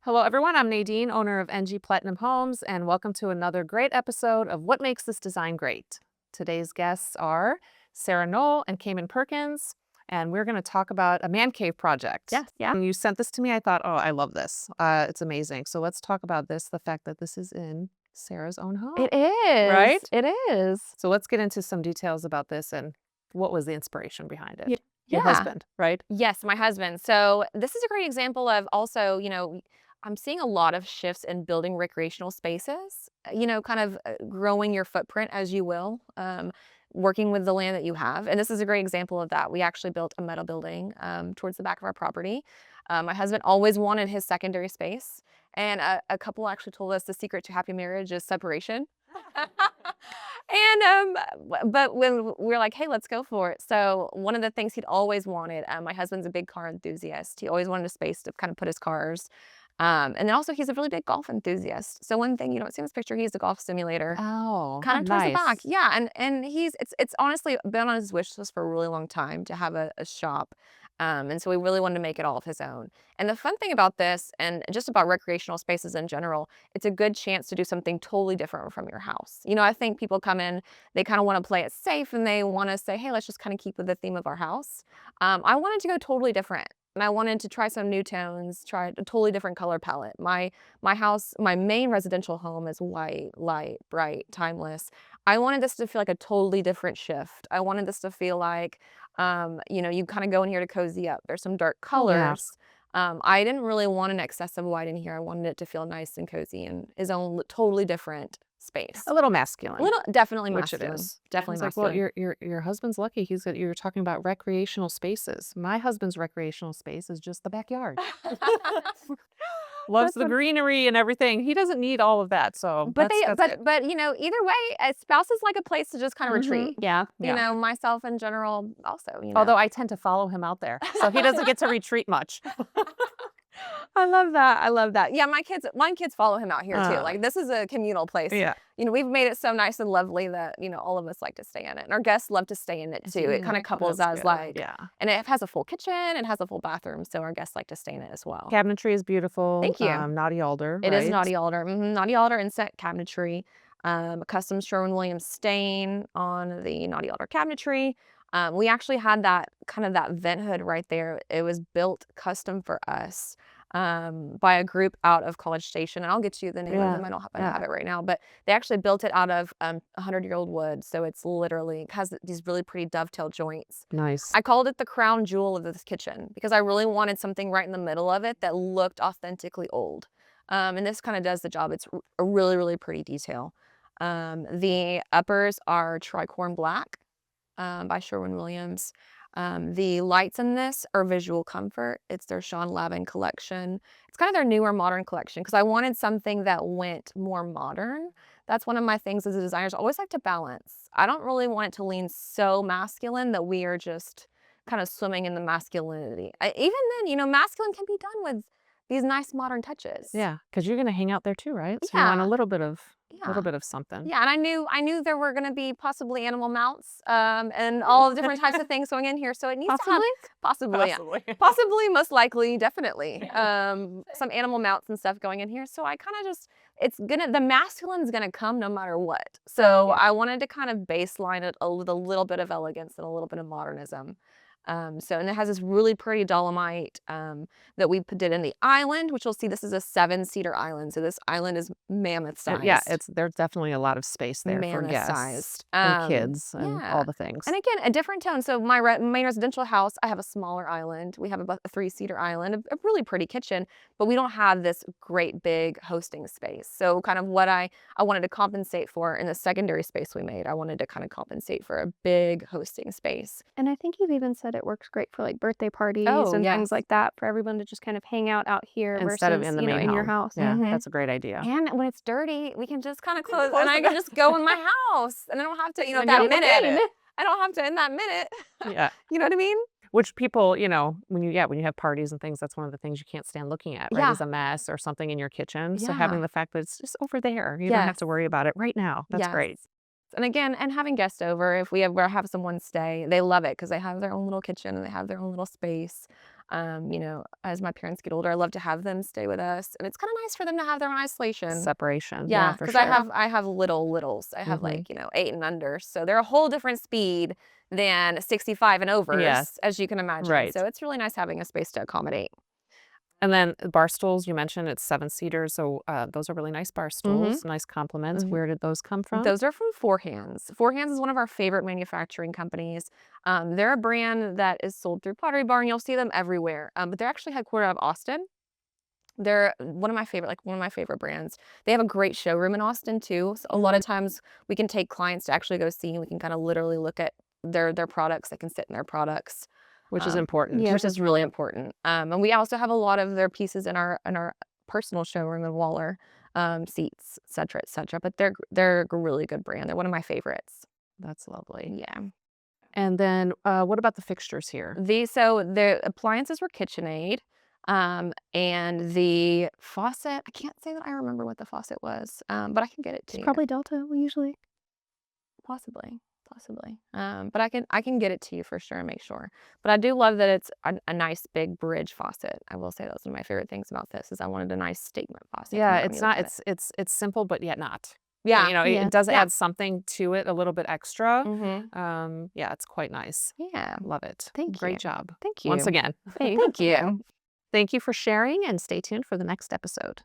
Hello, everyone. I'm Nadine, owner of NG Platinum Homes, and welcome to another great episode of What Makes This Design Great. Today's guests are Sara Noll and Cayman Perkins, and we're going to talk about a man cave project. Yes, yeah. When you sent this to me, I thought, oh, I love this. It's amazing. So let's talk about this, the fact that this is in Sara's own home, It is. right? It is. So let's get into some details about this and what was the inspiration behind Ye it. Your yeah. husband, right? Yes, my husband. So this is a great example of also, I'm seeing a lot of shifts in building recreational spaces, kind of growing your footprint as you will, working with the land that you have. And this is a great example of that. We actually built a metal building towards the back of our property. My husband always wanted his secondary space. And a couple actually told us the secret to happy marriage is separation. And but when we were like, hey, let's go for it. So one of the things he'd always wanted, my husband's a big car enthusiast. He always wanted a space to kind of put his cars. And then also he's a really big golf enthusiast. So one thing you don't see in this picture, he's a golf simulator. Oh, Kind of towards the back. nice. Yeah. And it's honestly been on his wish list for a really long time to have a shop. And so we really wanted to make it all of his own. And the fun thing about this and just about recreational spaces in general, it's a good chance to do something totally different from your house. I think people come in, they kind of want to play it safe and they want to say, hey, let's just kind of keep with the theme of our house. I wanted to go totally different. And I wanted to try some new tones, try a totally different color palette. My house, my main residential home is white, light, bright, timeless. I wanted this to feel like a totally different shift. I wanted this to feel like, you kind of go in here to cozy up. There's some dark Oh, yeah. colors. I didn't really want an excessive white in here. I wanted it to feel nice and cozy and his own totally different space. A little masculine. Little, definitely Which it masculine. is. Definitely It's like, well, masculine. your husband's lucky. You're talking about recreational spaces. My husband's recreational space is just the backyard. Loves That's the what greenery and everything. He doesn't need all of that, so But that's good. either way, a spouse is like a place to just kind of retreat. Yeah, yeah. Myself in general also. Although I tend to follow him out there, so he doesn't get to retreat much. I love that. I love that. Yeah, my kids follow him out here too. Uh, Like this is a communal place. yeah. We've made it so nice and lovely that, all of us like to stay in it. And our guests love to stay in it too. It kind of couples That's as good. like, Yeah. and it has a full kitchen, it has a full bathroom, so our guests like to stay in it as well. Cabinetry is beautiful. Thank you. Naughty alder, It is right? Naughty Alder. Naughty Alder inset cabinetry. A custom Sherwin-Williams stain on the Naughty Alder cabinetry. We actually had that kind of that vent hood right there. It was built custom for us by a group out of College Station. And I'll get you the name of Yeah. them. I don't happen to Yeah. have it right now, but they actually built it out of 100-year-old wood. So it has these really pretty dovetail joints. Nice. I called it the crown jewel of this kitchen because I really wanted something right in the middle of it that looked authentically old. And this kind of does the job. It's a really, really pretty detail. The uppers are tricorn black by Sherwin-Williams. The lights in this are Visual Comfort. It's their Sean Lavin collection. It's kind of their newer modern collection because I wanted something that went more modern. That's one of my things as a designer. I always like to balance. I don't really want it to lean so masculine that we are just kind of swimming in the masculinity. Even then, masculine can be done with these nice modern touches. Yeah, because you're gonna hang out there too, right? So you want Yeah. a little Yeah. bit of something. Yeah, and I knew there were gonna be possibly animal mounts, and all the different types of things going in here, so it needs to have Possibly? possibly, yeah. Possibly. Possibly, most likely, definitely, some animal mounts and stuff going in here, so I kinda just the masculine's gonna come no matter what, so Yeah. I wanted to kind of baseline it with a little bit of elegance and a little bit of modernism. And it has this really pretty dolomite that we did in the island, which you'll see this is a 7-seater island. So this island is mammoth sized. Yeah, there's definitely a lot of space there for Mammoth guests sized. and kids and Yeah. all the things. And again, a different tone. So my main residential house, I have a smaller island. We have about a 3-seater island, a really pretty kitchen, but we don't have this great big hosting space. So kind of what I wanted to compensate for in the secondary space we made, I wanted to kind of compensate for a big hosting space. And I think you've even said it works great for like birthday parties Oh, and yes. things like that for everyone to just kind of hang out here Instead of versus, in the main in your home. house. Yeah, Mhm. that's a great idea. And when it's dirty, we can just kind of close, Close and I the can just go in my house, and I don't have to, And that you don't look minute. I don't have to in that minute. Yeah. You know what I mean? Which people, when you have parties and things, that's one of the things you can't stand looking at, right? Yeah. Is a mess or something in your kitchen. So Yeah. having the fact that it's just over there, you don't have Yes. to worry about it right now. That's Yes. great. And again, and having guests over, if we ever have someone stay, they love it because they have their own little kitchen and they have their own little space. You know, as my parents get older, I love to have them stay with us, and it's kind of nice for them to have their own isolation. Separation. Yeah, Yeah, for because sure. I have littles. I have Hmm. like, you know, 8 and under, so they're a whole different speed than 65 and Yes. overs, as you can imagine. Right. So it's really nice having a space to accommodate. And then bar stools, you mentioned it's 7-seater, so those are really nice bar Mhm. stools, nice compliments. Mhm. Where did those come from? Those are from Four Hands. Four Hands is one of our favorite manufacturing companies. They're a brand that is sold through Pottery Barn. You'll see them everywhere, but they're actually headquartered out of Austin. They're one of my favorite brands. They have a great showroom in Austin too. So a lot Mhm. of times we can take clients to actually go see, and we can kind of literally look at their products. They can sit in their products, Which is um, important. Yep. which is really important. And we also have a lot of their pieces in our personal showroom in Waller, seats, et cetera, et cetera. But they're a really good brand. They're one of my favorites. That's lovely. Yeah. And then what about the fixtures here? The appliances were KitchenAid, and the faucet, I can't say that I remember what the faucet was, but I can get it to It's you. probably Delta usually. Possibly, possibly. But I can get it to you for sure and make sure. But I do love that it's a nice big bridge faucet. I will say that was one of my favorite things about this is I wanted a nice statement faucet Yeah, whenever it's you look not. at it. It's simple, but yet not. Yeah. You know, it Yeah. does Yeah. add something to it, a little bit extra. Mhm. Yeah, it's quite nice. Yeah. Love it. Thank you. Great job. Thank Once you. again. Hey. Thank you. Thank you for sharing, and stay tuned for the next episode.